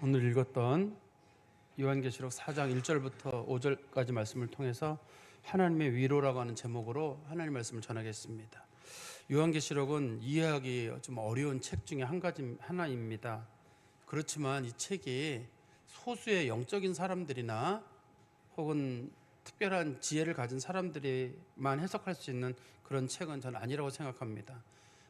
오늘 읽었던 요한계시록 4장 1절부터 5절까지 말씀을 통해서 하나님의 위로라고 하는 제목으로 하나님 말씀을 전하겠습니다. 요한계시록은 이해하기 좀 어려운 책 중에 하나입니다. 그렇지만 이 책이 소수의 영적인 사람들이나 혹은 특별한 지혜를 가진 사람들이만 해석할 수 있는 그런 책은 저는 아니라고 생각합니다.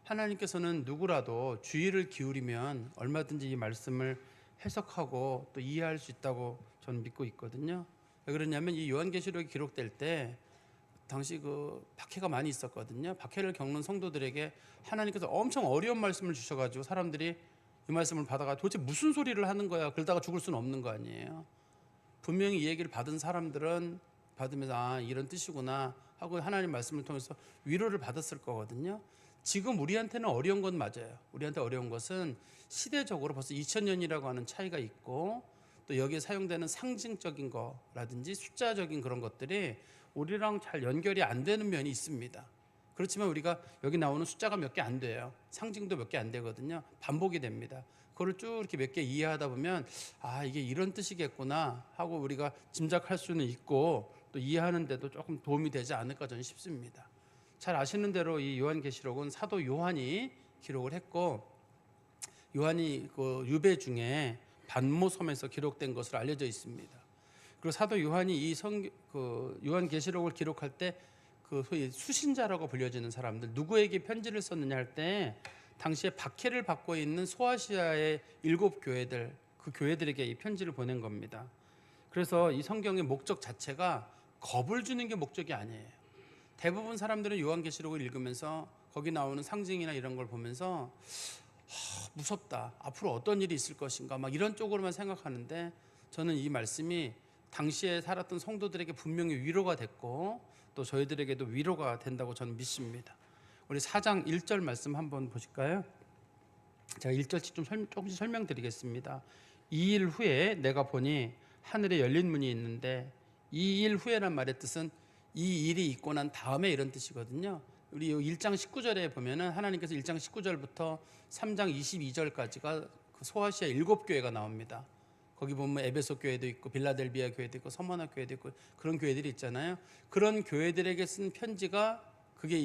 하나님께서는 누구라도 주의를 기울이면 얼마든지 이 말씀을 해석하고 또 이해할 수 있다고 저는 믿고 있거든요. 왜 그러냐면 이 요한계시록이 기록될 때 당시 박해가 많이 있었거든요. 박해를 겪는 성도들에게 하나님께서 엄청 어려운 말씀을 주셔가지고 사람들이 이 말씀을 받아가 도대체 무슨 소리를 하는 거야? 그러다가 죽을 수는 없는 거 아니에요. 분명히 이 얘기를 받은 사람들은 받으면서 이런 뜻이구나 하고 하나님 말씀을 통해서 위로를 받았을 거거든요. 지금 우리한테는 어려운 건 맞아요. 우리한테 어려운 것은 시대적으로 벌써 2000년이라고 하는 차이가 있고 또 여기에 사용되는 상징적인 거라든지 숫자적인 그런 것들이 우리랑 잘 연결이 안 되는 면이 있습니다. 그렇지만 우리가 여기 나오는 숫자가 몇 개 안 돼요. 상징도 몇 개 안 되거든요. 반복이 됩니다. 그걸 쭉 이렇게 몇 개 이해하다 보면 이게 이런 뜻이겠구나 하고 우리가 짐작할 수는 있고 또 이해하는데도 조금 도움이 되지 않을까 저는 싶습니다. 잘 아시는 대로 이 요한계시록은 사도 요한이 기록을 했고 요한이 그 유배 중에 반모섬에서 기록된 것으로 알려져 있습니다. 그리고 사도 요한이 이 요한계시록을 기록할 때 그 소위 수신자라고 불려지는 사람들 누구에게 편지를 썼느냐 할 때 당시에 박해를 받고 있는 소아시아의 7교회들 그 교회들에게 이 편지를 보낸 겁니다. 그래서 이 성경의 목적 자체가 겁을 주는 게 목적이 아니에요. 대부분 사람들은 요한계시록을 읽으면서 거기 나오는 상징이나 이런 걸 보면서 무섭다. 앞으로 어떤 일이 있을 것인가 막 이런 쪽으로만 생각하는데 저는 이 말씀이 당시에 살았던 성도들에게 분명히 위로가 됐고 또 저희들에게도 위로가 된다고 저는 믿습니다. 우리 4장 1절 말씀 한번 보실까요? 제가 1절씩 조금씩 설명드리겠습니다. 2일 후에 내가 보니 하늘에 열린 문이 있는데 2일 후에란 말의 뜻은 이 일이 있고 난 다음에 이런 뜻이거든요. 우리 1장 19절에 보면은 하나님께서 1장 19절부터 3장 22절까지가 그 소아시아 7교회가 나옵니다. 거기 보면 에베소 교회도 있고 빌라델비아 교회도 있고 서머나 교회도 있고 그런 교회들이 있잖아요. 그런 교회들에게 쓴 편지가 그게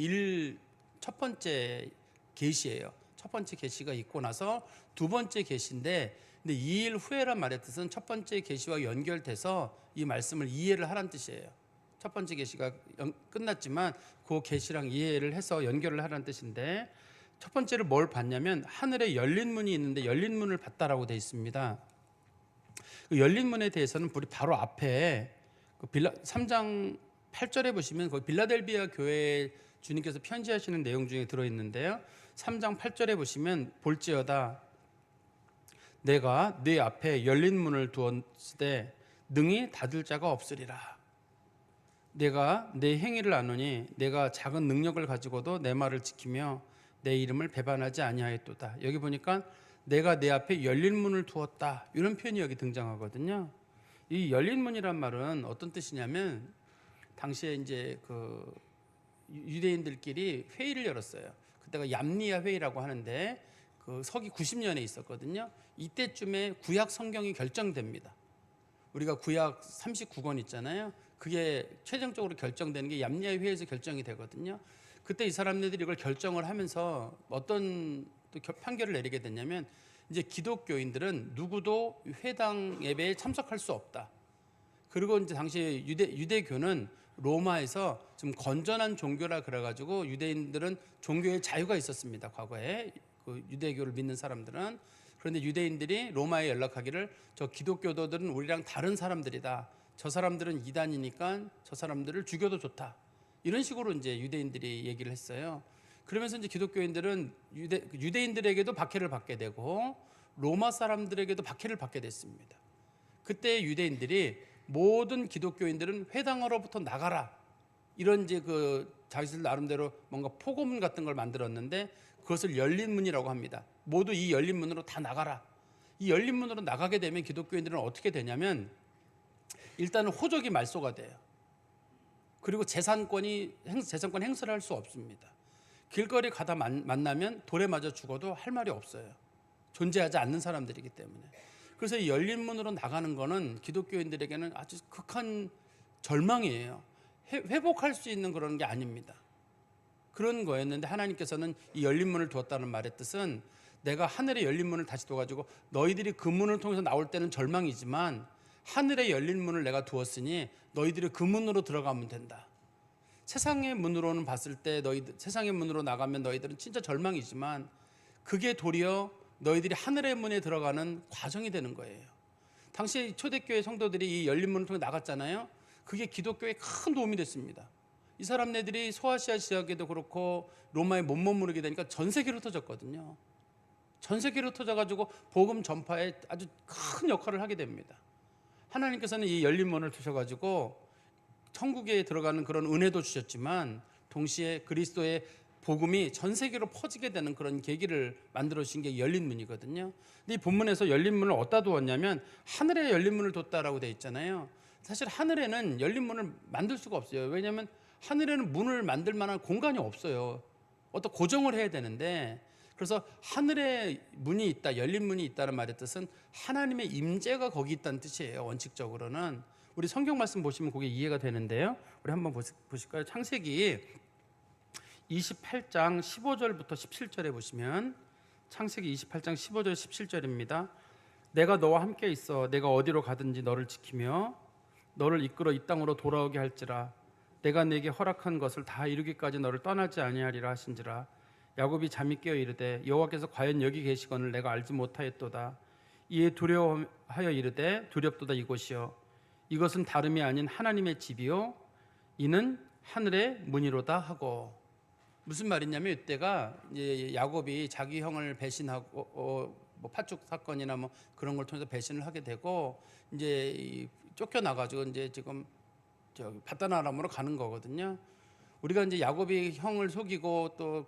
첫 번째 계시예요. 첫 번째 계시가 있고 나서 두 번째 계시인데 근데 2일 후에란 말의 뜻은 첫 번째 계시와 연결돼서 이 말씀을 이해를 하란 뜻이에요. 첫 번째 계시가 끝났지만 그 계시랑 이해를 해서 연결을 하라는 뜻인데 첫 번째를 뭘 봤냐면 하늘에 열린 문이 있는데 열린 문을 봤다라고 되어 있습니다. 그 열린 문에 대해서는 우리 바로 앞에 3장 8절에 보시면 거기 빌라델비아 교회에 주님께서 편지하시는 내용 중에 들어있는데요. 3장 8절에 보시면 볼지어다 내가 네 앞에 열린 문을 두었으되 능히 닫을 자가 없으리라. 내가 내 행위를 아노니 내가 작은 능력을 가지고도 내 말을 지키며 내 이름을 배반하지 아니하였도다. 여기 보니까 내가 내 앞에 열린 문을 두었다 이런 표현이 여기 등장하거든요. 이 열린 문이란 말은 어떤 뜻이냐면 당시에 이제 그 유대인들끼리 회의를 열었어요. 그때가 얌리아 회의라고 하는데 그 서기 90년에 있었거든요. 이때쯤에 구약 성경이 결정됩니다. 우리가 구약 39권 있잖아요. 그게 최종적으로 결정되는 게 얌리아 회의에서 결정이 되거든요. 그때 이 사람들이 이걸 결정을 하면서 어떤 또 판결을 내리게 됐냐면 이제 기독교인들은 누구도 회당 예배에 참석할 수 없다. 그리고 이제 당시 유대교는 로마에서 좀 건전한 종교라 그래가지고 유대인들은 종교의 자유가 있었습니다. 과거에 그 유대교를 믿는 사람들은. 그런데 유대인들이 로마에 연락하기를 저 기독교도들은 우리랑 다른 사람들이다. 저 사람들은 이단이니까 저 사람들을 죽여도 좋다. 이런 식으로 이제 유대인들이 얘기를 했어요. 그러면서 이제 기독교인들은 유대인들에게도 박해를 받게 되고 로마 사람들에게도 박해를 받게 됐습니다. 그때 유대인들이 모든 기독교인들은 회당으로부터 나가라. 이런 이제 자기들 나름대로 뭔가 포고문 같은 걸 만들었는데 그것을 열린 문이라고 합니다. 모두 이 열린 문으로 다 나가라. 이 열린 문으로 나가게 되면 기독교인들은 어떻게 되냐면 일단은 호적이 말소가 돼요. 그리고 재산권 행사를 할 수 없습니다. 길거리 가다 만나면 돌에 맞아 죽어도 할 말이 없어요. 존재하지 않는 사람들이기 때문에. 그래서 이 열린 문으로 나가는 거는 기독교인들에게는 아주 극한 절망이에요. 회복할 수 있는 그런 게 아닙니다. 그런 거였는데 하나님께서는 이 열린 문을 두었다는 말의 뜻은 내가 하늘의 열린 문을 다시 둬가지고 너희들이 그 문을 통해서 나올 때는 절망이지만 하늘의 열린 문을 내가 두었으니 너희들이 그 문으로 들어가면 된다. 세상의 문으로는 봤을 때 세상의 문으로 나가면 너희들은 진짜 절망이지만 그게 도리어 너희들이 하늘의 문에 들어가는 과정이 되는 거예요. 당시 초대교회 성도들이 이 열린 문을 통해 나갔잖아요. 그게 기독교에 큰 도움이 됐습니다. 이 사람네들이 소아시아 지역에도 그렇고 로마에 못 머무르게 되니까 전 세계로 터졌거든요. 전 세계로 터져가지고 복음 전파에 아주 큰 역할을 하게 됩니다. 하나님께서는 이 열린 문을 두셔가지고 천국에 들어가는 그런 은혜도 주셨지만 동시에 그리스도의 복음이 전 세계로 퍼지게 되는 그런 계기를 만들어 주신 게 열린 문이거든요. 근데 이 본문에서 열린 문을 어디다 두었냐면 하늘에 열린 문을 뒀다라고 돼 있잖아요. 사실 하늘에는 열린 문을 만들 수가 없어요. 왜냐하면 하늘에는 문을 만들 만한 공간이 없어요. 어떤 고정을 해야 되는데, 그래서 하늘에 문이 있다, 열린 문이 있다는 말의 뜻은 하나님의 임재가 거기 있다는 뜻이에요. 원칙적으로는. 우리 성경 말씀 보시면 그게 이해가 되는데요. 우리 한번 보실까요? 창세기 28장 15절부터 17절에 보시면, 창세기 28장 15절 17절입니다. 내가 너와 함께 있어 내가 어디로 가든지 너를 지키며 너를 이끌어 이 땅으로 돌아오게 할지라. 내가 네게 허락한 것을 다 이루기까지 너를 떠나지 아니하리라 하신지라. 야곱이 잠이 깨어 이르되 여호와께서 과연 여기 계시거늘 내가 알지 못하였도다. 이에 두려워하여 이르되 두렵도다 이곳이여. 이것은 다름이 아닌 하나님의 집이요 이는 하늘의 문이로다 하고. 무슨 말이냐면 이때가 이제 야곱이 자기 형을 배신하고 뭐 팥죽 사건이나 뭐 그런 걸 통해서 배신을 하게 되고 이제 쫓겨나가지고 이제 지금 바단 아람으로 가는 거거든요. 우리가 이제 야곱이 형을 속이고 또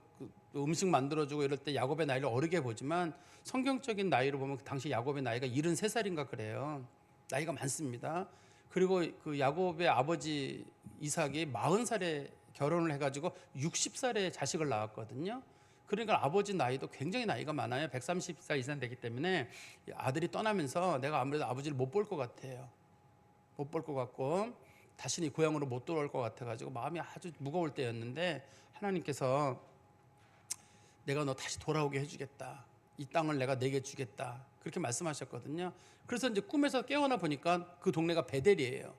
음식 만들어주고 이럴 때 야곱의 나이를 어리게 보지만 성경적인 나이로 보면 당시 야곱의 나이가 73살인가 그래요. 나이가 많습니다. 그리고 그 야곱의 아버지 이삭이 40살에 결혼을 해가지고 60살에 자식을 낳았거든요. 그러니까 아버지 나이도 굉장히 나이가 많아요. 130살 이상 되기 때문에 아들이 떠나면서 내가 아무래도 아버지를 못 볼 것 같아요. 못 볼 것 같고 다시는 고향으로 못 돌아올 것 같아가지고 마음이 아주 무거울 때였는데 하나님께서 내가 너 다시 돌아오게 해주겠다. 이 땅을 내가 내게 주겠다. 그렇게 말씀하셨거든요. 그래서 이제 꿈에서 깨어나 보니까 그 동네가 베델이에요.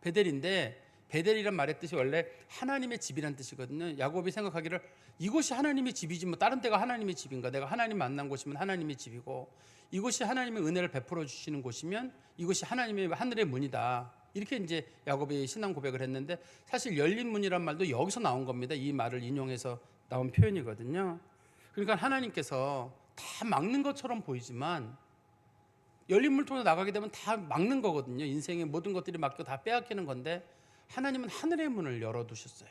베델인데 베델이란 말의 뜻이 원래 하나님의 집이란 뜻이거든요. 야곱이 생각하기를 이곳이 하나님의 집이지 뭐 다른 데가 하나님의 집인가. 내가 하나님 만난 곳이면 하나님의 집이고 이곳이 하나님의 은혜를 베풀어 주시는 곳이면 이곳이 하나님의 하늘의 문이다. 이렇게 이제 야곱이 신앙 고백을 했는데 사실 열린 문이란 말도 여기서 나온 겁니다. 이 말을 인용해서 나온 표현이거든요. 그러니까 하나님께서 다 막는 것처럼 보이지만 열린 문을 통해 나가게 되면 다 막는 거거든요. 인생의 모든 것들이 막혀 다 빼앗기는 건데 하나님은 하늘의 문을 열어두셨어요.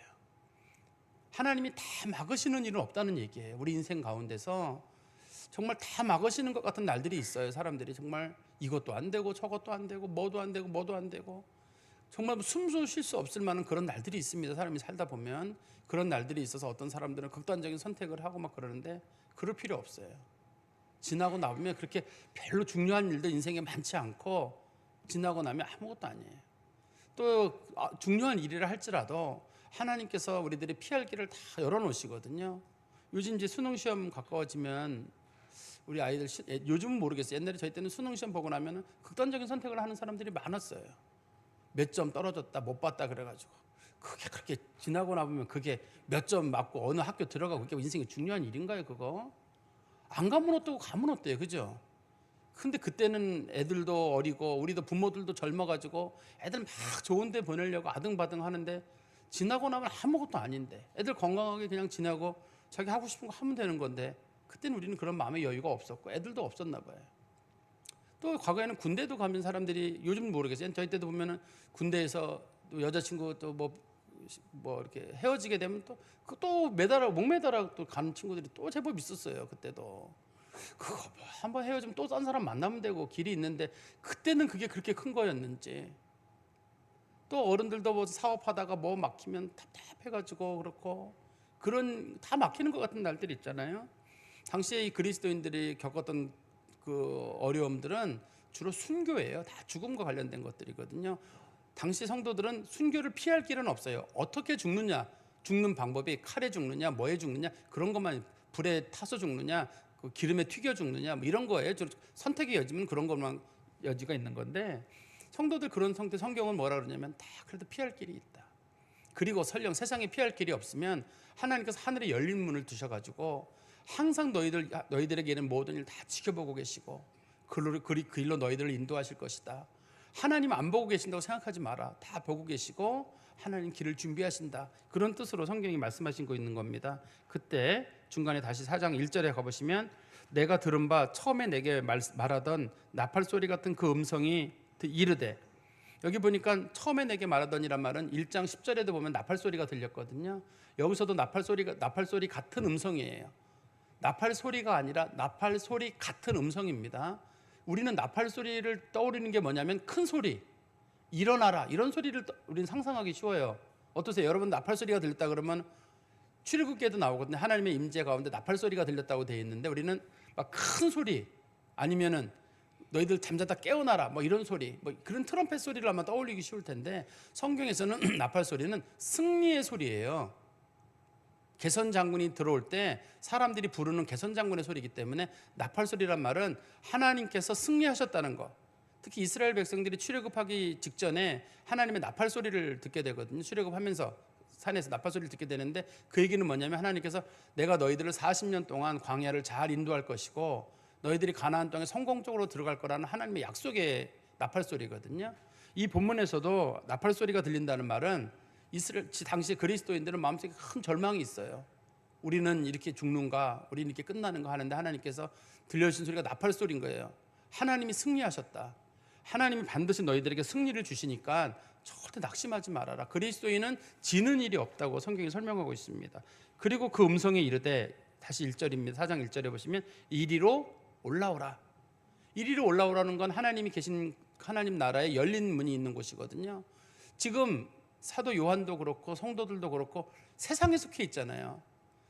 하나님이 다 막으시는 일은 없다는 얘기예요. 우리 인생 가운데서 정말 다 막으시는 것 같은 날들이 있어요. 사람들이 정말 이것도 안 되고 저것도 안 되고 뭐도 안 되고 뭐도 안 되고 정말 숨도 쉴 수 없을 만한 그런 날들이 있습니다. 사람이 살다 보면 그런 날들이 있어서 어떤 사람들은 극단적인 선택을 하고 막 그러는데 그럴 필요 없어요. 지나고 나면 그렇게 별로 중요한 일도 인생에 많지 않고 지나고 나면 아무것도 아니에요. 또 중요한 일이라 할지라도 하나님께서 우리들이 피할 길을 다 열어놓으시거든요. 요즘 이제 수능 시험 가까워지면 우리 아이들 요즘은 모르겠어요. 옛날에 저희 때는 수능 시험 보고 나면 극단적인 선택을 하는 사람들이 많았어요. 몇 점 떨어졌다 못 봤다 그래가지고 그게 그렇게 지나고 나면 그게 몇 점 맞고 어느 학교 들어가고 그게 인생에 중요한 일인가요? 그거 안 가면 어떠고 가면 어때요? 그죠? 근데 그때는 애들도 어리고 우리도 부모들도 젊어가지고 애들 막 좋은 데 보내려고 아등바등 하는데 지나고 나면 아무것도 아닌데 애들 건강하게 그냥 지나고 자기 하고 싶은 거 하면 되는 건데 그때는 우리는 그런 마음의 여유가 없었고 애들도 없었나 봐요. 또 과거에는 군대도 가면 사람들이 요즘은 모르겠어요. 저희 때도 보면은 군대에서 또 여자친구 또 뭐 이렇게 헤어지게 되면 또 매달아 목매달아 또 가는 친구들이 또 제법 있었어요. 그때도 그거 뭐 한번 헤어지면 또 딴 사람 만나면 되고 길이 있는데 그때는 그게 그렇게 큰 거였는지. 또 어른들도 뭐 사업하다가 뭐 막히면 답답해가지고 그렇고 그런 다 막히는 것 같은 날들이 있잖아요. 당시에 이 그리스도인들이 겪었던 그 어려움들은 주로 순교예요. 다 죽음과 관련된 것들이거든요. 당시 성도들은 순교를 피할 길은 없어요. 어떻게 죽느냐, 죽는 방법이 칼에 죽느냐, 뭐에 죽느냐, 그런 것만, 불에 타서 죽느냐, 그 기름에 튀겨 죽느냐, 뭐 이런 거예요. 선택의 여지면 그런 것만 여지가 있는 건데, 성도들 그런 상태, 성경은 뭐라 그러냐면 다 그래도 피할 길이 있다. 그리고 설령 세상에 피할 길이 없으면 하나님께서 하늘에 열린 문을 두셔가지고 항상 너희들에게 있는 모든 일 다 지켜보고 계시고 그 일로 너희들을 인도하실 것이다. 하나님 안 보고 계신다고 생각하지 마라. 다 보고 계시고 하나님 길을 준비하신다. 그런 뜻으로 성경이 말씀하신 거 있는 겁니다. 그때 중간에 다시 4장 1절에 가보시면 내가 들은 바 처음에 내게 말하던 나팔 소리 같은 그 음성이 이르되, 여기 보니까 처음에 내게 말하던이란 말은 1장 10절에도 보면 나팔 소리가 들렸거든요. 여기서도 나팔 소리 같은 음성이에요. 나팔 소리가 아니라 나팔 소리 같은 음성입니다. 우리는 나팔 소리를 떠오르는 게 뭐냐면 큰 소리, 일어나라, 이런 소리를 우리는 상상하기 쉬워요. 어떠세요? 여러분 나팔 소리가 들렸다 그러면 출애굽기에도 나오거든요. 하나님의 임재 가운데 나팔 소리가 들렸다고 되어 있는데 우리는 막 큰 소리, 아니면은 너희들 잠자다 깨어나라, 뭐 이런 소리, 뭐 그런 트럼펫 소리를 아마 떠올리기 쉬울 텐데, 성경에서는 나팔 소리는 승리의 소리예요. 개선 장군이 들어올 때 사람들이 부르는 개선 장군의 소리이기 때문에 나팔 소리란 말은 하나님께서 승리하셨다는 것. 특히 이스라엘 백성들이 출애굽하기 직전에 하나님의 나팔 소리를 듣게 되거든요. 출애굽하면서 산에서 나팔 소리를 듣게 되는데, 그 얘기는 뭐냐면 하나님께서 내가 너희들을 40년 동안 광야를 잘 인도할 것이고 너희들이 가나안 땅에 성공적으로 들어갈 거라는 하나님의 약속의 나팔 소리거든요. 이 본문에서도 나팔 소리가 들린다는 말은 이스라엘 당시 그리스도인들은 마음속에 큰 절망이 있어요. 우리는 이렇게 죽는가, 우리는 이렇게 끝나는가 하는데 하나님께서 들려주신 소리가 나팔 소리인 거예요. 하나님이 승리하셨다. 하나님이 반드시 너희들에게 승리를 주시니까 절대 낙심하지 말아라. 그리스도인은 지는 일이 없다고 성경이 설명하고 있습니다. 그리고 그 음성이 이르되, 다시 1절입니다. 4장 1절에 보시면 이리로 올라오라. 이리로 올라오라는 건 하나님이 계신 하나님 나라에 열린 문이 있는 곳이거든요. 지금 사도 요한도 그렇고 성도들도 그렇고 세상에 속해 있잖아요.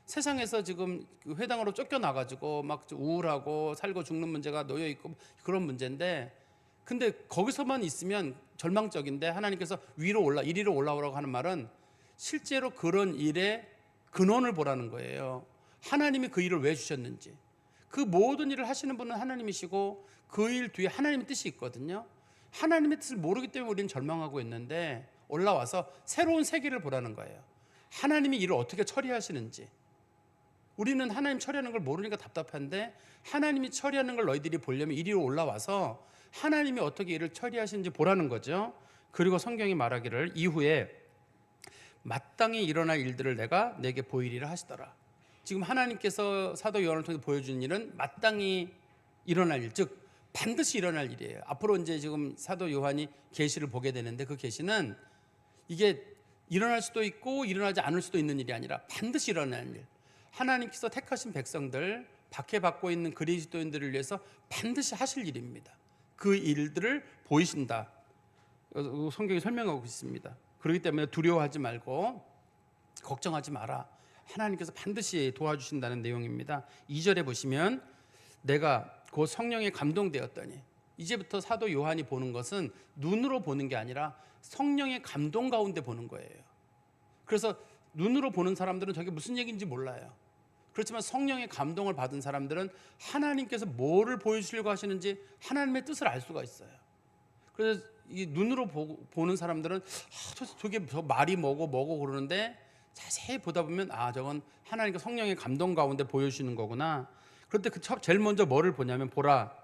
세상에서 지금 회당으로 쫓겨나가지고 막 우울하고 살고 죽는 문제가 놓여 있고 그런 문제인데, 근데 거기서만 있으면 절망적인데 하나님께서 이리로 올라오라고 하는 말은 실제로 그런 일의 근원을 보라는 거예요. 하나님이 그 일을 왜 주셨는지. 그 모든 일을 하시는 분은 하나님이시고 그 일 뒤에 하나님의 뜻이 있거든요. 하나님의 뜻을 모르기 때문에 우리는 절망하고 있는데, 올라와서 새로운 세계를 보라는 거예요. 하나님이 일을 어떻게 처리하시는지. 우리는 하나님 처리하는 걸 모르니까 답답한데, 하나님이 처리하는 걸 너희들이 보려면 이리로 올라와서 하나님이 어떻게 일을 처리하시는지 보라는 거죠. 그리고 성경이 말하기를 이후에 마땅히 일어날 일들을 내가 내게 보이리라 하시더라. 지금 하나님께서 사도 요한을 통해 보여주는 일은 마땅히 일어날 일, 즉 반드시 일어날 일이에요. 앞으로 이제 지금 사도 요한이 계시를 보게 되는데, 그 계시는 이게 일어날 수도 있고 일어나지 않을 수도 있는 일이 아니라 반드시 일어날 일. 하나님께서 택하신 백성들, 박해받고 있는 그리스도인들을 위해서 반드시 하실 일입니다. 그 일들을 보이신다. 성경이 설명하고 있습니다. 그렇기 때문에 두려워하지 말고 걱정하지 마라. 하나님께서 반드시 도와주신다는 내용입니다. 2절에 보시면 내가 곧 성령에 감동되었더니, 이제부터 사도 요한이 보는 것은 눈으로 보는 게 아니라 성령의 감동 가운데 보는 거예요. 그래서 눈으로 보는 사람들은 저게 무슨 얘기인지 몰라요. 그렇지만 성령의 감동을 받은 사람들은 하나님께서 뭐를 보여주시려고 하시는지 하나님의 뜻을 알 수가 있어요. 그래서 이 눈으로 보는 사람들은 저게 저 말이 뭐고 그러는데, 자세히 보다 보면 저건 하나님께 성령의 감동 가운데 보여주시는 거구나. 그런데 제일 먼저 뭐를 보냐면, 보라,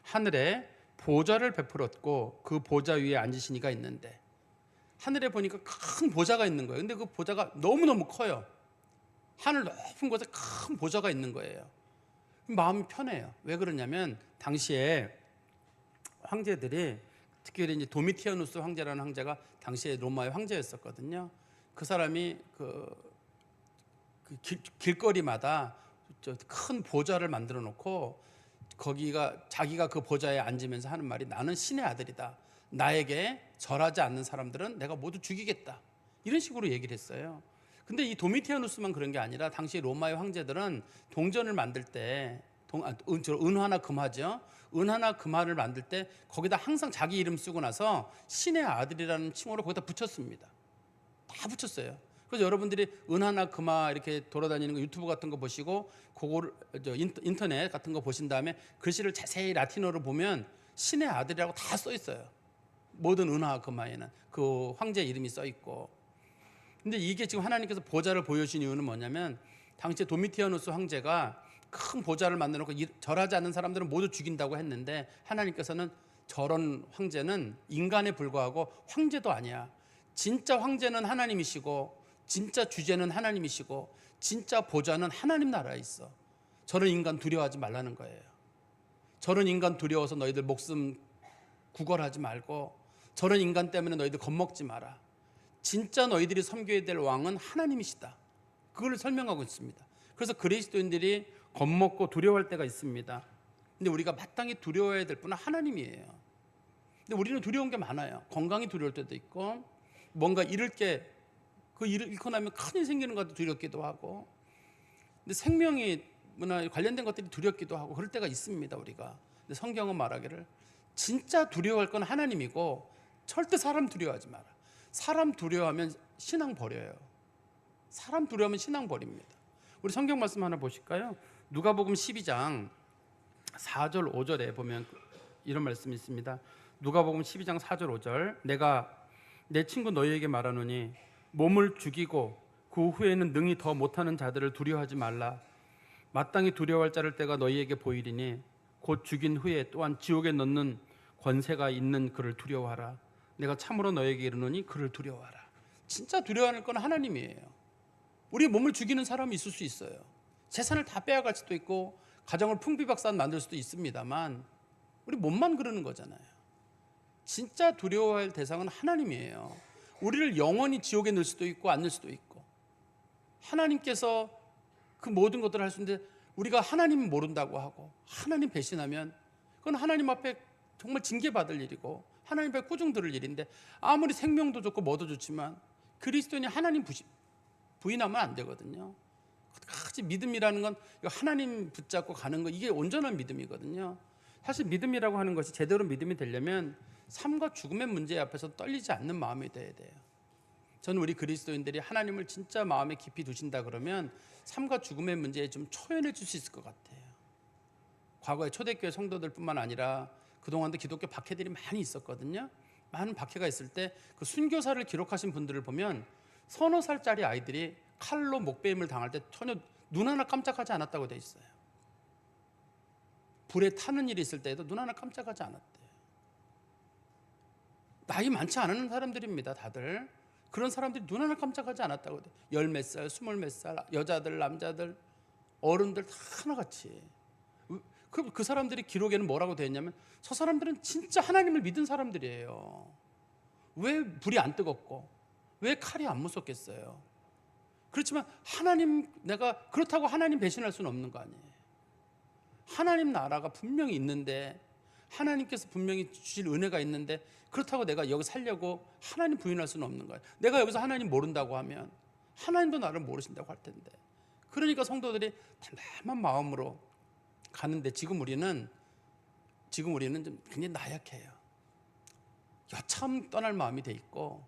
하늘에 보좌를 베풀었고 그 보좌 위에 앉으신 이가 있는데, 하늘에 보니까 큰 보좌가 있는 거예요. 근데 그 보좌가 너무너무 커요. 하늘 높은 곳에 큰 보좌가 있는 거예요. 마음이 편해요. 왜 그러냐면 당시에 황제들이, 특히 이제 도미티아누스 황제라는 황제가 당시에 로마의 황제였었거든요. 그 사람이 길거리마다 큰 보좌를 만들어 놓고 자기가 그 보좌에 앉으면서 하는 말이, 나는 신의 아들이다. 나에게 절하지 않는 사람들은 내가 모두 죽이겠다. 이런 식으로 얘기를 했어요. 근데 이 도미티아누스만 그런 게 아니라 당시 로마의 황제들은 동전을 만들 때 은화나 금화죠. 은화나 금화를 만들 때 거기다 항상 자기 이름 쓰고 나서 신의 아들이라는 칭호를 거기다 붙였습니다. 다 붙였어요. 그래서 여러분들이 은하나 금화 이렇게 돌아다니는 거 유튜브 같은 거 보시고 그거를 인터넷 같은 거 보신 다음에 글씨를 자세히 라틴어로 보면 신의 아들이라고 다 써 있어요. 모든 은하 금화에는 그 황제 이름이 써 있고. 근데 이게 지금 하나님께서 보좌를 보여주신 이유는 뭐냐면 당시에 도미티아누스 황제가 큰 보좌를 만들어 놓고 절하지 않는 사람들은 모두 죽인다고 했는데 하나님께서는 저런 황제는 인간에 불과하고 황제도 아니야. 진짜 황제는 하나님이시고 진짜 주제는 하나님이시고 진짜 보좌는 하나님 나라에 있어. 저런 인간 두려워하지 말라는 거예요. 저런 인간 두려워서 너희들 목숨 구걸하지 말고 저런 인간 때문에 너희들 겁먹지 마라. 진짜 너희들이 섬겨야 될 왕은 하나님이시다. 그걸 설명하고 있습니다. 그래서 그리스도인들이 겁먹고 두려워할 때가 있습니다. 근데 우리가 마땅히 두려워해야 될 분은 하나님이에요. 근데 우리는 두려운 게 많아요. 건강이 두려울 때도 있고 뭔가 잃을 게 그 일을 잃고 나면 큰일 생기는 것도 두렵기도 하고 근데 생명이 관련된 것들이 두렵기도 하고 그럴 때가 있습니다. 우리가. 근데 성경은 말하기를 진짜 두려워할 건 하나님이고 절대 사람 두려워하지 마라. 사람 두려워하면 신앙 버려요. 사람 두려워하면 신앙 버립니다. 우리 성경 말씀 하나 보실까요? 누가복음 12장 4절 5절에 보면 이런 말씀이 있습니다. 누가복음 12장 4절 5절 내가 내 친구 너희에게 말하노니 몸을 죽이고 그 후에는 능히 더 못하는 자들을 두려워하지 말라. 마땅히 두려워할 자를 때가 너희에게 보이리니 곧 죽인 후에 또한 지옥에 넣는 권세가 있는 그를 두려워하라. 내가 참으로 너희에게 이르노니 그를 두려워하라. 진짜 두려워하는 건 하나님이에요. 우리 몸을 죽이는 사람이 있을 수 있어요. 재산을 다 빼앗갈 수도 있고 가정을 풍비박산 만들 수도 있습니다만 우리 몸만 그러는 거잖아요. 진짜 두려워할 대상은 하나님이에요. 우리를 영원히 지옥에 넣을 수도 있고 안 넣을 수도 있고 하나님께서 그 모든 것들을 할 수 있는데 우리가 하나님 모른다고 하고 하나님 배신하면 그건 하나님 앞에 정말 징계받을 일이고 하나님 앞에 꾸중 들을 일인데 아무리 생명도 좋고 뭐도 좋지만 그리스도인이 하나님 부인하면 안 되거든요. 같이 믿음이라는 건 하나님 붙잡고 가는 거 이게 온전한 믿음이거든요. 사실 믿음이라고 하는 것이 제대로 믿음이 되려면 삶과 죽음의 문제 앞에서 떨리지 않는 마음이 돼야 돼요. 저는 우리 그리스도인들이 하나님을 진짜 마음에 깊이 두신다 그러면 삶과 죽음의 문제에 좀 초연해 줄 수 있을 것 같아요. 과거에 초대교회 성도들뿐만 아니라 그동안도 기독교 박해들이 많이 있었거든요. 많은 박해가 있을 때 그 순교사를 기록하신 분들을 보면 서너 살짜리 아이들이 칼로 목베임을 당할 때 전혀 눈 하나 깜짝하지 않았다고 돼 있어요. 불에 타는 일이 있을 때에도 눈 하나 깜짝하지 않았대요. 나이 많지 않은 사람들입니다. 다들 그런 사람들이 눈 하나 깜짝하지 않았다고 돼. 열 몇 살, 스물 몇 살, 여자들, 남자들, 어른들 다 하나같이. 그 사람들이 기록에는 뭐라고 되어 있냐면 저 사람들은 진짜 하나님을 믿은 사람들이에요. 왜 불이 안 뜨겁고 왜 칼이 안 무섭겠어요? 그렇지만 내가 그렇다고 하나님 배신할 수는 없는 거 아니에요. 하나님 나라가 분명히 있는데 하나님께서 분명히 주실 은혜가 있는데 그렇다고 내가 여기 살려고 하나님 부인할 수는 없는 거예요. 내가 여기서 하나님 모른다고 하면 하나님도 나를 모르신다고 할 텐데. 그러니까 성도들이 단단한 마음으로 가는데 지금 우리는 좀 굉장히 나약해요. 여차하면 떠날 마음이 돼 있고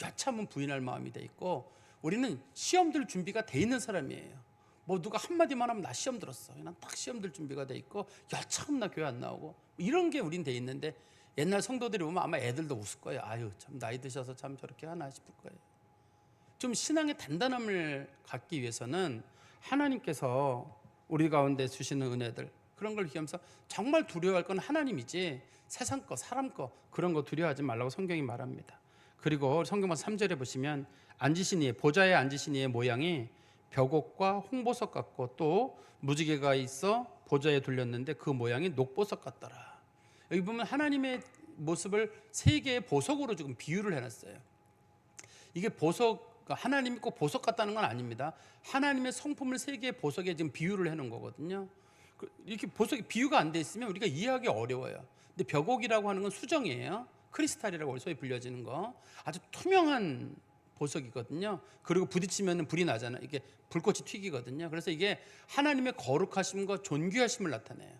여차하면 부인할 마음이 돼 있고 우리는 시험 들 준비가 돼 있는 사람이에요. 뭐 누가 한마디만 하면 나 시험 들었어. 난 딱 시험 들 준비가 돼 있고 여차하면 나 교회 안 나오고 이런 게 우린 돼 있는데 옛날 성도들이 보면 아마 애들도 웃을 거예요. 아유 참 나이 드셔서 참 저렇게 하나 싶을 거예요. 좀 신앙의 단단함을 갖기 위해서는 하나님께서 우리 가운데 주시는 은혜들 그런 걸 기하면서 정말 두려워할 건 하나님이지 세상 거 사람 거 그런 거 두려워하지 말라고 성경이 말합니다. 그리고 성경만 3절에 보시면 앉으신 이의 보좌에 앉으신 이의 모양이 벽옥과 홍보석 같고 또 무지개가 있어 보좌에 둘렸는데 그 모양이 녹보석 같더라. 여기 보면 하나님의 모습을 세 개의 보석으로 지금 비유를 해놨어요. 이게 보석 하나님이 꼭 보석 같다는 건 아닙니다. 하나님의 성품을 세 개의 보석에 지금 비유를 해놓은 거거든요. 이렇게 보석이 비유가 안 돼 있으면 우리가 이해하기 어려워요. 근데 벽옥이라고 하는 건 수정이에요. 크리스탈이라고 소위 불려지는 거 아주 투명한 보석이거든요. 그리고 부딪히면 불이 나잖아요. 이게 불꽃이 튀기거든요. 그래서 이게 하나님의 거룩하심과 존귀하심을 나타내요.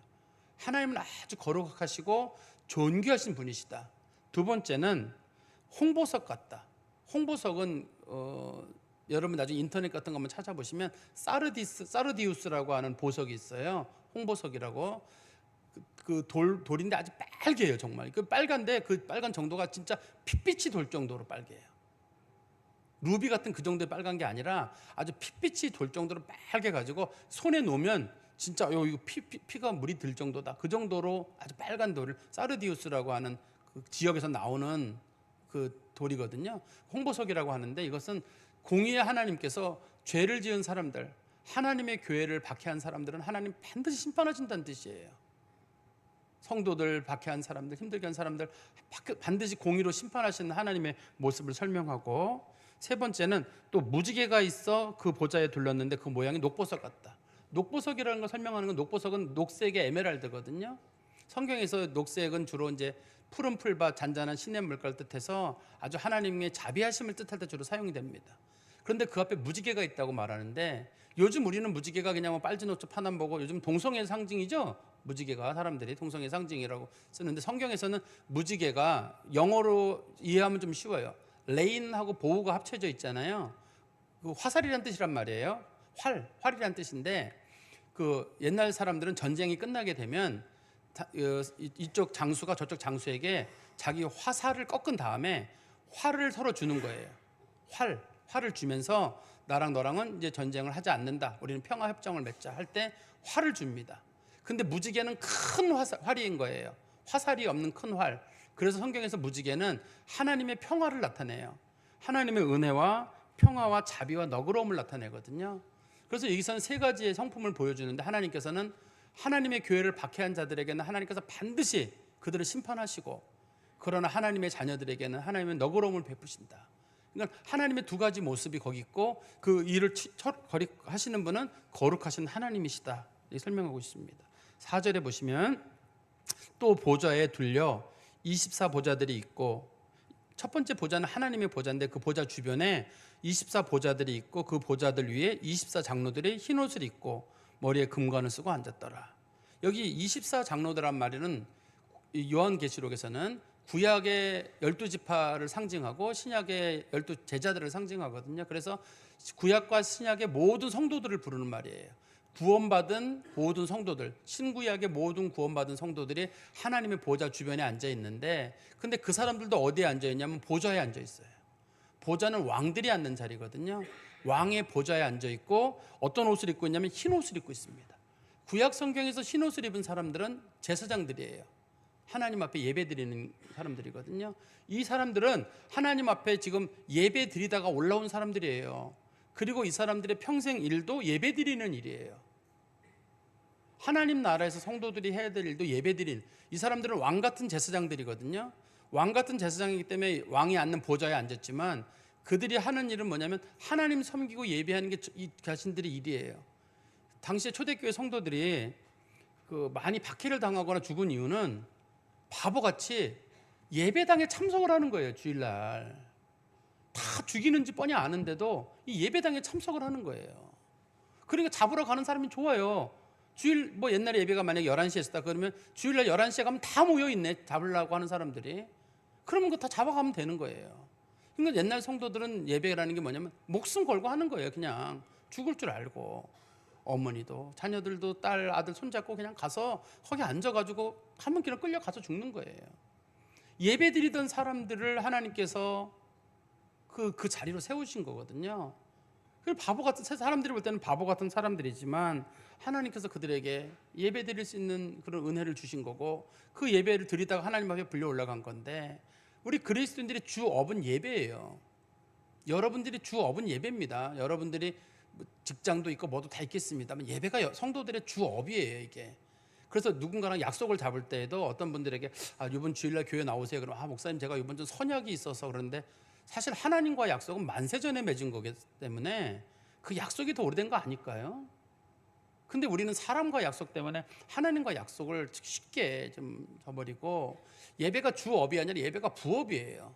하나님은 아주 거룩하시고 존귀하신 분이시다. 두 번째는 홍보석 같다. 홍보석은 여러분 나중에 인터넷 같은 거 한번 찾아보시면 사르디우스라고 하는 보석이 있어요. 홍보석이라고. 그 돌인데 아주 빨개요. 정말 그 빨간데 그 빨간 정도가 진짜 핏빛이 돌 정도로 빨개요. 루비 같은 그 정도의 빨간 게 아니라 아주 핏빛이 돌 정도로 빨개 가지고 손에 놓으면 진짜 이거 피가 물이 들 정도다. 그 정도로 아주 빨간 돌을 사르디우스라고 하는 그 지역에서 나오는 그 돌이거든요. 홍보석이라고 하는데 이것은 공의의 하나님께서 죄를 지은 사람들, 하나님의 교회를 박해한 사람들은 하나님 반드시 심판하신다는 뜻이에요. 성도들 박해한 사람들, 힘들게 한 사람들 반드시 공의로 심판하시는 하나님의 모습을 설명하고, 세 번째는 또 무지개가 있어 그 보좌에 둘렀는데 그 모양이 녹보석 같다. 녹보석이라는 걸 설명하는 건, 녹보석은 녹색의 에메랄드거든요. 성경에서 녹색은 주로 이제 푸른 풀밭, 잔잔한 시냇물가를 뜻해서 아주 하나님의 자비하심을 뜻할 때 주로 사용이 됩니다. 그런데 그 앞에 무지개가 있다고 말하는데, 요즘 우리는 무지개가 그냥 빨진 옷 파남 보고, 요즘 동성애 상징이죠. 무지개가 사람들이 동성애 상징이라고 쓰는데, 성경에서는 무지개가 영어로 이해하면 좀 쉬워요. 레인하고 보우가 합쳐져 있잖아요. 그 화살이란 뜻이란 말이에요. 활이란 뜻인데, 그 옛날 사람들은 전쟁이 끝나게 되면 이쪽 장수가 저쪽 장수에게 자기 화살을 꺾은 다음에 활을 서로 주는 거예요. 활을 주면서 나랑 너랑은 이제 전쟁을 하지 않는다, 우리는 평화 협정을 맺자 할 때 활을 줍니다. 근데 무지개는 큰 활인 거예요. 화살이 없는 큰 활. 그래서 성경에서 무지개는 하나님의 평화를 나타내요. 하나님의 은혜와 평화와 자비와 너그러움을 나타내거든요. 그래서 여기서는 세 가지의 성품을 보여주는데, 하나님께서는 하나님의 교회를 박해한 자들에게는 하나님께서 반드시 그들을 심판하시고, 그러나 하나님의 자녀들에게는 하나님의 너그러움을 베푸신다. 그러니까 하나님의 두 가지 모습이 거기 있고, 그 일을 하시는 분은 거룩하신 하나님이시다, 이렇게 설명하고 있습니다. 4절에 보시면 또 보좌에 둘려 24보좌들이 있고, 첫 번째 보좌는 하나님의 보좌인데 그 보좌 주변에 24보좌들이 있고, 그 보좌들 위에 24장로들이 흰 옷을 입고 머리에 금관을 쓰고 앉았더라. 여기 24장로들란 말은 요한계시록에서는 구약의 12지파를 상징하고 신약의 12제자들을 상징하거든요. 그래서 구약과 신약의 모든 성도들을 부르는 말이에요. 구원받은 모든 성도들, 신구약의 모든 구원받은 성도들이 하나님의 보좌 주변에 앉아 있는데, 근데 그 사람들도 어디에 앉아 있냐면 보좌에 앉아 있어요. 보좌는 왕들이 앉는 자리거든요. 왕의 보좌에 앉아 있고, 어떤 옷을 입고 있냐면 흰 옷을 입고 있습니다. 구약 성경에서 흰 옷을 입은 사람들은 제사장들이에요. 하나님 앞에 예배 드리는 사람들이거든요. 이 사람들은 하나님 앞에 지금 예배 드리다가 올라온 사람들이에요. 그리고 이 사람들의 평생 일도 예배 드리는 일이에요. 하나님 나라에서 성도들이 해야 될 일도 예배 드리는, 이 사람들은 왕 같은 제사장들이거든요. 왕 같은 제사장이기 때문에 왕이 앉는 보좌에 앉았지만, 그들이 하는 일은 뭐냐면 하나님 섬기고 예배하는 게 이 자신들의 일이에요. 당시에 초대교회 성도들이 그 많이 박해를 당하거나 죽은 이유는 바보같이 예배당에 참석을 하는 거예요. 주일날 다 죽이는지 뻔히 아는데도 이 예배당에 참석을 하는 거예요. 그러니까 잡으러 가는 사람이 좋아요. 주일 뭐 옛날에 예배가 만약에 11시에 있었다 그러면 주일날 11시에 가면 다 모여있네, 잡으려고 하는 사람들이. 그러면 그거 다 잡아가면 되는 거예요. 그러니까 옛날 성도들은 예배라는 게 뭐냐면 목숨 걸고 하는 거예요. 그냥 죽을 줄 알고 어머니도 자녀들도 딸 아들 손잡고 그냥 가서 거기 앉아가지고 한 번 그냥 끌려가서 죽는 거예요. 예배 드리던 사람들을 하나님께서 그 자리로 세우신 거거든요. 그 바보 같은, 사람들이 볼 때는 바보 같은 사람들이지만 하나님께서 그들에게 예배 드릴 수 있는 그런 은혜를 주신 거고, 그 예배를 드리다가 하나님 앞에 불려 올라간 건데, 우리 그리스도인들의 주 업은 예배예요. 여러분들이 주 업은 예배입니다. 여러분들이 직장도 있고 뭐도 다 있겠습니다만 예배가 성도들의 주 업이에요, 이게. 그래서 누군가랑 약속을 잡을 때에도 어떤 분들에게 이번 주일날 교회 나오세요. 그러면 목사님 제가 이번 주 선약이 있어서 그러는데, 사실 하나님과 약속은 만세전에 맺은 거기 때문에 그 약속이 더 오래된 거 아닐까요? 근데 우리는 사람과 약속 때문에 하나님과 약속을 쉽게 좀 저버리고, 예배가 주업이 아니라 예배가 부업이에요.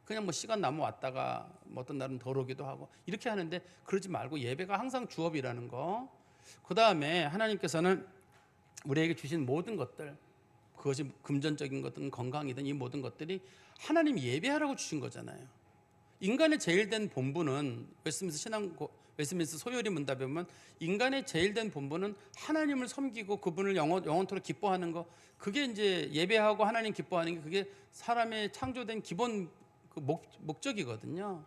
그냥 뭐 시간 나면 왔다가 뭐 어떤 날은 덜 오기도 하고 이렇게 하는데 그러지 말고 예배가 항상 주업이라는 거. 그 다음에 하나님께서는 우리에게 주신 모든 것들, 그것이 금전적인 것든 건강이든 이 모든 것들이 하나님 예배하라고 주신 거잖아요. 인간의 제일 된 본분은 웨스민스터 소요리 문답에 보면 인간의 제일 된 본분은 하나님을 섬기고 그분을 영원토록 기뻐하는 거. 그게 이제 예배하고 하나님 기뻐하는 게 그게 사람의 창조된 기본 그 목적이거든요.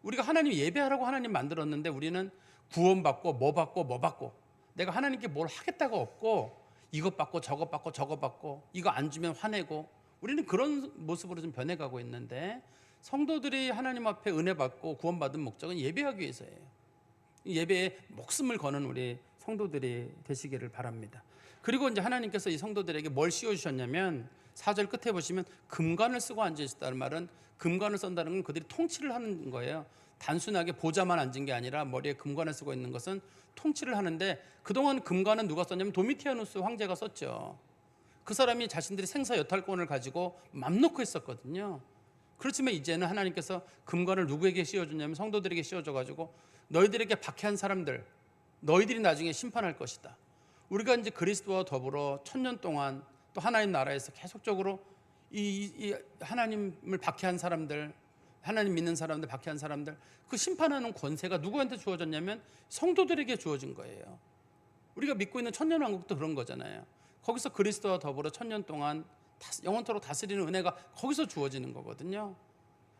우리가 하나님 예배하라고 하나님 만들었는데 우리는 구원받고 뭐 받고 내가 하나님께 뭘 하겠다가 없고 이것 받고 저것 받고 저것 받고 이거 안 주면 화내고 우리는 그런 모습으로 좀 변해가고 있는데 성도들이 하나님 앞에 은혜 받고 구원받은 목적은 예배하기 위해서예요. 예배에 목숨을 거는 우리 성도들이 되시기를 바랍니다. 그리고 이제 하나님께서 이 성도들에게 뭘 씌워주셨냐면 4절 끝에 보시면 금관을 쓰고 앉아있었다는 말은 금관을 쓴다는 건 그들이 통치를 하는 거예요. 단순하게 보좌만 앉은 게 아니라 머리에 금관을 쓰고 있는 것은 통치를 하는데 그동안 금관은 누가 썼냐면 도미티아누스 황제가 썼죠. 그 사람이 자신들이 생사 여탈권을 가지고 맘 놓고 했었거든요. 그렇지만 이제는 하나님께서 금관을 누구에게 씌워주냐면 성도들에게 씌워줘가지고 너희들에게 박해한 사람들 너희들이 나중에 심판할 것이다. 우리가 이제 그리스도와 더불어 1000년 동안 또 하나님 나라에서 계속적으로 이 하나님을 박해한 사람들 하나님 믿는 사람들 박해한 사람들 그 심판하는 권세가 누구한테 주어졌냐면 성도들에게 주어진 거예요. 우리가 믿고 있는 천년왕국도 그런 거잖아요. 거기서 그리스도와 더불어 1000년 동안 영원토록 다스리는 은혜가 거기서 주어지는 거거든요.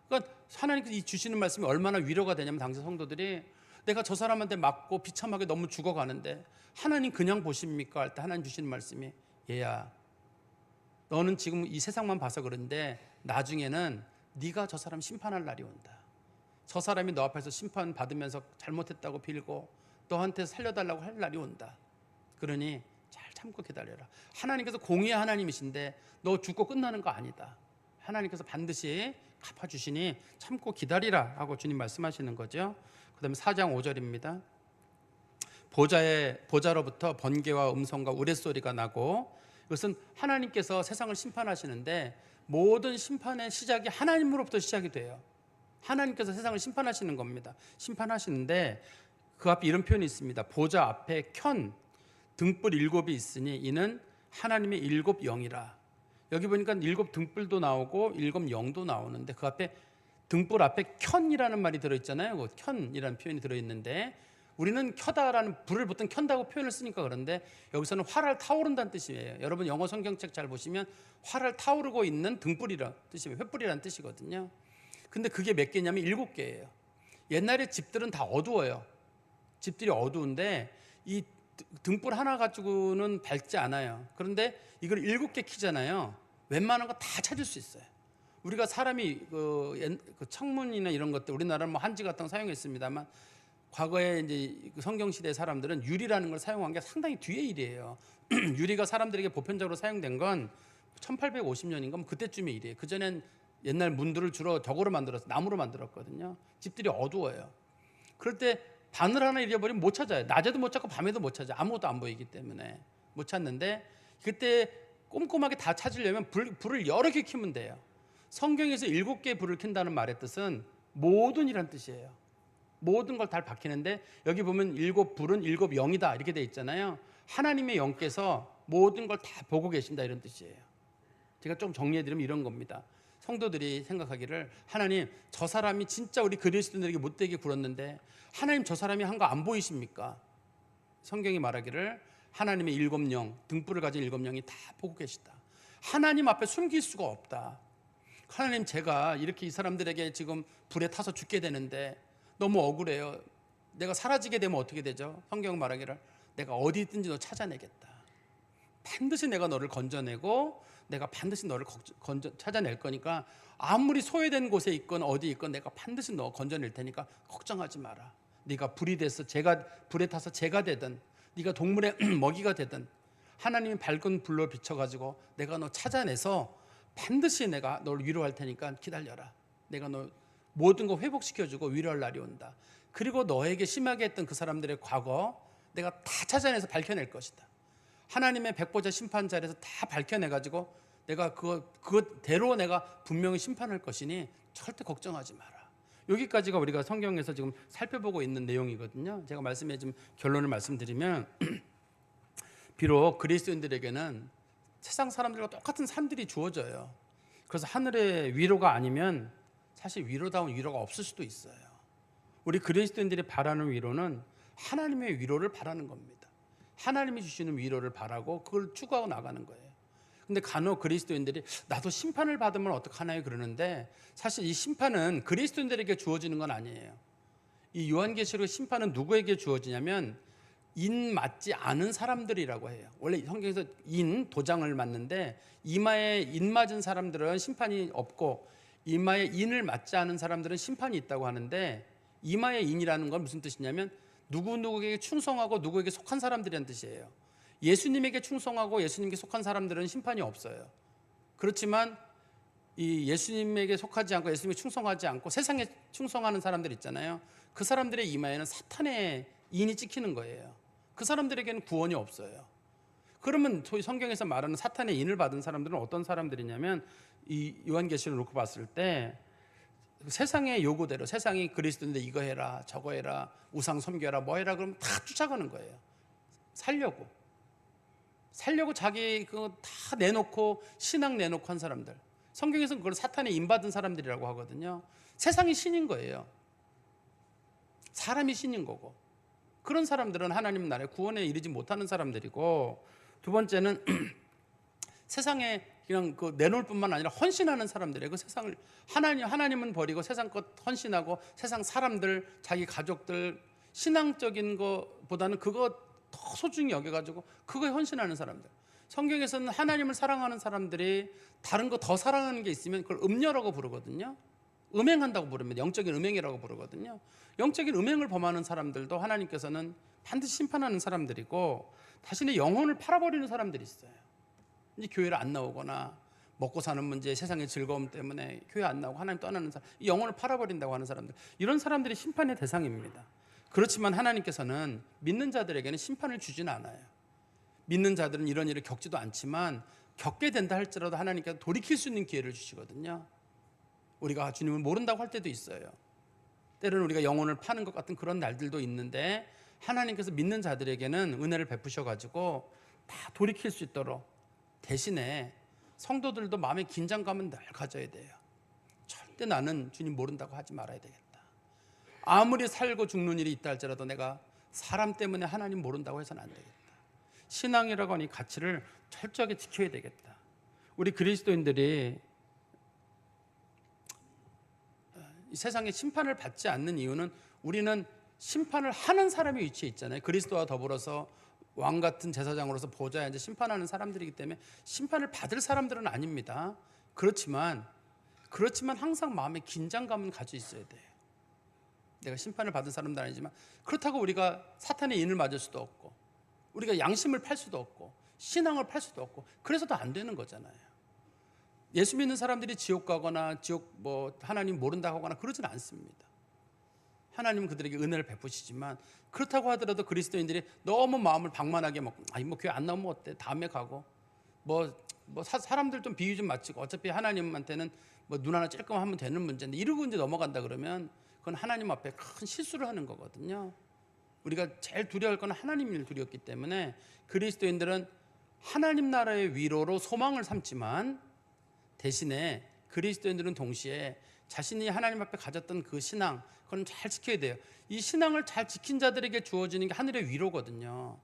그러니까 하나님께서 이 주시는 말씀이 얼마나 위로가 되냐면 당시 성도들이 내가 저 사람한테 맞고 비참하게 너무 죽어가는데 하나님 그냥 보십니까? 할 때 하나님 주시는 말씀이 얘야 너는 지금 이 세상만 봐서 그런데 나중에는 네가 저 사람 심판할 날이 온다. 저 사람이 너 앞에서 심판 받으면서 잘못했다고 빌고 너한테 살려달라고 할 날이 온다. 그러니 잘 참고 기다려라. 하나님께서 공의의 하나님이신데 너 죽고 끝나는 거 아니다. 하나님께서 반드시 갚아주시니 참고 기다리라 하고 주님 말씀하시는 거죠. 그 다음에 4장 5절입니다. 보좌로부터 번개와 음성과 우레소리가 나고 이것은 하나님께서 세상을 심판하시는데 모든 심판의 시작이 하나님으로부터 시작이 돼요. 하나님께서 세상을 심판하시는 겁니다. 심판하시는데 그 앞에 이런 표현이 있습니다. 보좌 앞에 켠 등불 7이 있으니 이는 하나님의 7 영이라. 여기 보니까 7 등불도 나오고 7 영도 나오는데 그 앞에 등불 앞에 켠이라는 말이 들어있잖아요. 그 켠이라는 표현이 들어있는데 우리는 켜다라는 불을 보통 켠다고 표현을 쓰니까 그런데 여기서는 활활 타오른다는 뜻이에요. 여러분 영어 성경책 잘 보시면 활활 타오르고 있는 등불이라는 뜻이에요. 횃불이라는 뜻이거든요. 근데 그게 몇 개냐면 7개예요. 옛날에 집들은 다 어두워요. 집들이 어두운데 이 등불 하나 가지고는 밝지 않아요. 그런데 이걸 7개 켜잖아요. 웬만한 거 다 찾을 수 있어요. 우리가 사람이 그 창문이나 이런 것들 우리나라는 뭐 한지 같은 거 사용했습니다만 과거에 이제 성경 시대 사람들은 유리라는 걸 사용한 게 상당히 뒤의 일이에요. 유리가 사람들에게 보편적으로 사용된 건 1850년인가 뭐 그때쯤의 일이에요. 그 전엔 옛날 문들을 주로 덕으로 만들어서 나무로 만들었거든요. 집들이 어두워요. 그럴 때 바늘 하나 잃어버리면 못 찾아요. 낮에도 못 찾고 밤에도 못 찾아요. 아무것도 안 보이기 때문에 못 찾는데 그때 꼼꼼하게 다 찾으려면 불을 여러 개 켜면 돼요. 성경에서 7개의 불을 켠다는 말의 뜻은 모든이란 뜻이에요. 모든 걸 다 밝히는데 여기 보면 7불은 7 영이다 이렇게 돼 있잖아요. 하나님의 영께서 모든 걸 다 보고 계신다 이런 뜻이에요. 제가 좀 정리해드리면 이런 겁니다. 성도들이 생각하기를 하나님 저 사람이 진짜 우리 그리스도인들에게 못되게 굴었는데 하나님 저 사람이 한 거 안 보이십니까? 성경이 말하기를 하나님의 7 영, 등불을 가진 7 영이 다 보고 계시다. 하나님 앞에 숨길 수가 없다. 하나님 제가 이렇게 이 사람들에게 지금 불에 타서 죽게 되는데 너무 억울해요. 내가 사라지게 되면 어떻게 되죠? 성경 말하기를 내가 어디 있든지 너 찾아내겠다. 반드시 내가 너를 건져내고 내가 반드시 너를 찾아낼 거니까 아무리 소외된 곳에 있건 어디 있건 내가 반드시 너 건져낼 테니까 걱정하지 마라. 네가 불이 돼서 불에 타서 재가 되든 네가 동물의 먹이가 되든 하나님이 밝은 불로 비춰가지고 내가 너 찾아내서 반드시 내가 너를 위로할 테니까 기다려라. 내가 너 모든 거 회복시켜주고 위로할 날이 온다. 그리고 너에게 심하게 했던 그 사람들의 과거 내가 다 찾아내서 밝혀낼 것이다. 하나님의 백보자 심판자리에서 다 밝혀내가지고 내가 그것대로 내가 분명히 심판할 것이니 절대 걱정하지 마라. 여기까지가 우리가 성경에서 지금 살펴보고 있는 내용이거든요. 제가 좀 결론을 말씀드리면 비록 그리스도인들에게는 세상 사람들과 똑같은 삶들이 주어져요. 그래서 하늘의 위로가 아니면 사실 위로다운 위로가 없을 수도 있어요. 우리 그리스도인들이 바라는 위로는 하나님의 위로를 바라는 겁니다. 하나님이 주시는 위로를 바라고 그걸 추구하고 나가는 거예요. 근데 간혹 그리스도인들이 나도 심판을 받으면 어떡하나요? 그러는데 사실 이 심판은 그리스도인들에게 주어지는 건 아니에요. 이 요한계시록 심판은 누구에게 주어지냐면 인 맞지 않은 사람들이라고 해요. 원래 성경에서 도장을 맞는데 이마에 인 맞은 사람들은 심판이 없고 이마에 인을 맞지 않은 사람들은 심판이 있다고 하는데 이마에 인이라는 건 무슨 뜻이냐면 누구에게 충성하고 누구에게 속한 사람들이라는 뜻이에요. 예수님에게 충성하고 예수님께 속한 사람들은 심판이 없어요. 그렇지만 이 예수님에게 속하지 않고 예수님에 충성하지 않고 세상에 충성하는 사람들 있잖아요. 그 사람들의 이마에는 사탄의 인이 찍히는 거예요. 그 사람들에게는 구원이 없어요. 그러면 소위 성경에서 말하는 사탄의 인을 받은 사람들은 어떤 사람들이냐면 이 요한계시를 놓고 봤을 때 세상의 요구대로 세상이 그리스도인데 이거 해라 저거 해라 우상 섬겨라 뭐 해라 그러면 다 쫓아가는 거예요. 살려고 자기 그거 다 내놓고 신앙 내놓고 한 사람들. 성경에서는 그걸 사탄의 인받은 사람들이라고 하거든요. 세상이 신인 거예요. 사람이 신인 거고. 그런 사람들은 하나님 나라의 구원에 이르지 못하는 사람들이고, 두 번째는 세상에 그냥 그 내놓을 뿐만 아니라 헌신하는 사람들이에요. 그 세상을 하나님은 버리고 세상 것 헌신하고 세상 사람들, 자기 가족들 신앙적인 것보다는 그거 더 소중히 여겨가지고 그거에 헌신하는 사람들. 성경에서는 하나님을 사랑하는 사람들이 다른 거 더 사랑하는 게 있으면 그걸 음녀라고 부르거든요. 음행한다고 부릅니다. 영적인 음행이라고 부르거든요. 영적인 음행을 범하는 사람들도 하나님께서는 반드시 심판하는 사람들이고, 자신의 영혼을 팔아버리는 사람들이 있어요. 이제 교회를 안 나오거나 먹고 사는 문제, 세상의 즐거움 때문에 교회 안 나오고 하나님 떠나는 사람, 이 영혼을 팔아버린다고 하는 사람들, 이런 사람들이 심판의 대상입니다. 그렇지만 하나님께서는 믿는 자들에게는 심판을 주진 않아요. 믿는 자들은 이런 일을 겪지도 않지만 겪게 된다 할지라도 하나님께서 돌이킬 수 있는 기회를 주시거든요. 우리가 주님을 모른다고 할 때도 있어요. 때로는 우리가 영혼을 파는 것 같은 그런 날들도 있는데 하나님께서 믿는 자들에게는 은혜를 베푸셔가지고 다 돌이킬 수 있도록, 대신에 성도들도 마음의 긴장감은 늘 가져야 돼요. 절대 나는 주님 모른다고 하지 말아야 되겠다. 아무리 살고 죽는 일이 있다 할지라도 내가 사람 때문에 하나님 모른다고 해서는 안 되겠다. 신앙이라고 하는 이 가치를 철저하게 지켜야 되겠다. 우리 그리스도인들이 이 세상에 심판을 받지 않는 이유는 우리는 심판을 하는 사람의 위치에 있잖아요. 그리스도와 더불어서 왕 같은 제사장으로서 보좌에 앉아 심판하는 사람들이기 때문에 심판을 받을 사람들은 아닙니다. 그렇지만 항상 마음에 긴장감은 가지고 있어야 돼요. 내가 심판을 받은 사람도 아니지만 그렇다고 우리가 사탄의 인을 맞을 수도 없고 우리가 양심을 팔 수도 없고 신앙을 팔 수도 없고 그래서도 안 되는 거잖아요. 예수 믿는 사람들이 지옥 가거나 하나님 모른다고 하거나 그러진 않습니다. 하나님은 그들에게 은혜를 베푸시지만 그렇다고 하더라도 그리스도인들이 너무 마음을 방만하게 먹고 교회 안 나오면 어때? 다음에 가고 사람들 좀 비유 좀 맞추고 어차피 하나님한테는 눈 하나 찔끔 하면 되는 문제인데 이러고 이제 넘어간다 그러면 그건 하나님 앞에 큰 실수를 하는 거거든요. 우리가 제일 두려워할 건 하나님을 두려웠기 때문에 그리스도인들은 하나님 나라의 위로로 소망을 삼지만 대신에 그리스도인들은 동시에 자신이 하나님 앞에 가졌던 그 신앙, 그건 잘 지켜야 돼요. 이 신앙을 잘 지킨 자들에게 주어지는 게 하늘의 위로거든요.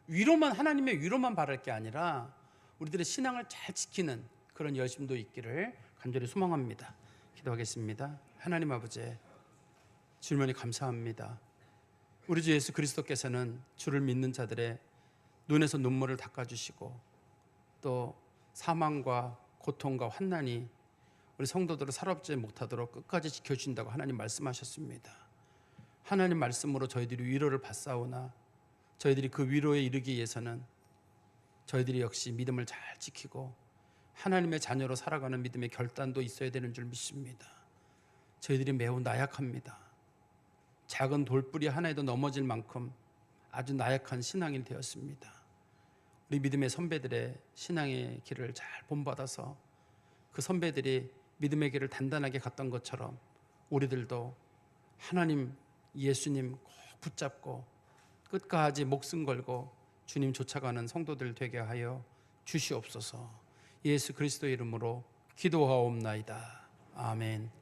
하나님의 위로만 바랄 게 아니라 우리들의 신앙을 잘 지키는 그런 열심도 있기를 간절히 소망합니다. 기도하겠습니다. 하나님 아버지, 주님을 감사합니다. 우리 주 예수 그리스도께서는 주를 믿는 자들의 눈에서 눈물을 닦아주시고 또 사망과 고통과 환난이 우리 성도들을 사롭지 못하도록 끝까지 지켜주신다고 하나님 말씀하셨습니다. 하나님 말씀으로 저희들이 위로를 받사오나 저희들이 그 위로에 이르기 위해서는 저희들이 역시 믿음을 잘 지키고 하나님의 자녀로 살아가는 믿음의 결단도 있어야 되는 줄 믿습니다. 저희들이 매우 나약합니다. 작은 돌뿌리 하나에도 넘어질 만큼 아주 나약한 신앙인이 되었습니다. 우리 믿음의 선배들의 신앙의 길을 잘 본받아서 그 선배들이 믿음의 길을 단단하게 갔던 것처럼 우리들도 하나님, 예수님 꼭 붙잡고 끝까지 목숨 걸고 주님 쫓아가는 성도들 되게 하여 주시옵소서. 예수 그리스도 이름으로 기도하옵나이다. 아멘.